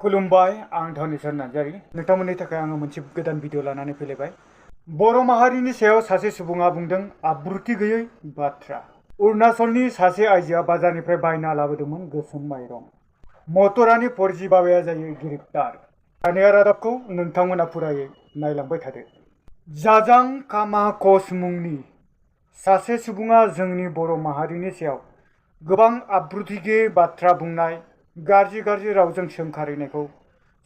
खुलुमबाय आं धनेश्वर नार्जारी नोंथांमोननि थाखाय आङो मोनसे गोदान भिडिअ लानानै फैलायबाय। बर' माहारिनि सायाव सासे सुबुङा बुंदों आब्रुथि गैयै बाथ्रा। अरुणाचलनि सासे आइजोआ बाजारनिफ्राय बायना लाबोदोंमोन गोसोम माइरं। मटरानि फर्जि बाबाया जायो गिरफ्तार। दानिया रादाबखौ नोंथांमोना फुरायै नायलांबाय थादो। जाजां कामा कच मुंनि सासे सुबुङा जोंनि बर' माहारिनि सायाव गोबां आब्रुथि गैयै बाथ्रा बुंनाय, गाज्रि रावजों सोंखारिनायखौ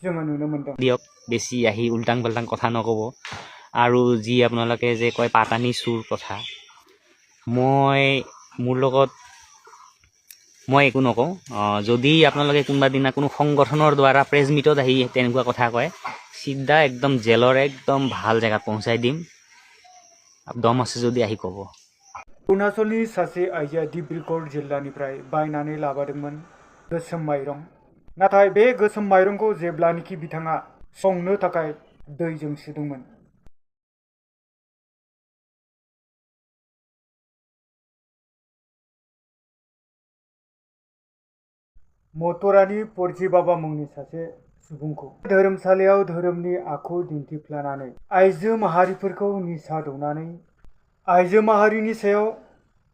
जोङो नुनो मोनदों। দিয়ক বেছি আহি উল্টাং পাল্টাং কথা নক'ব আৰু যি আপোনালোকে যে কয় পাতানি চুৰ কথা মই একো নকওঁ। যদি আপোনালোকে কোনোবা দিনা কোনো সংগঠনৰ দ্বাৰা প্ৰেছ মিটত আহি তেনেকুৱা কথা কয় চিধা একদম জেলৰ একদম ভাল জেগাত পहुंचाই দিম। দম আছে যদি আহি ক'ব। अरुणाचलनि सासे आइजोआ डिब्रुगड़ जिल्लानिफ्राय बायनानै लाबोदोंमोन गोसोम माइरं। नाथाय बे गोसोम माइरंखौ जेब्लानोखि बिथाङा संनो थाखाय दैजों सुदोंमोन मटरानि फर्जि बाबा मुंनि सासे सुबुंखौ धोरोमसालियाव धोरोमनि आखु दिन्थिफ्लानानै आइजो माहारिफोरखौ निसा दौनानै आइजो माहारिनि सायाव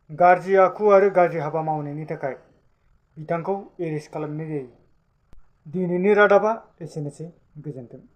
गाज्रि आखु आरो गाज्रि हाबा मावनायनि थाखाय बिथांखौ एरेस्ट खालामनाय जायो। दिनैनि रादाबा एसेनोसै। गोजोन्थों।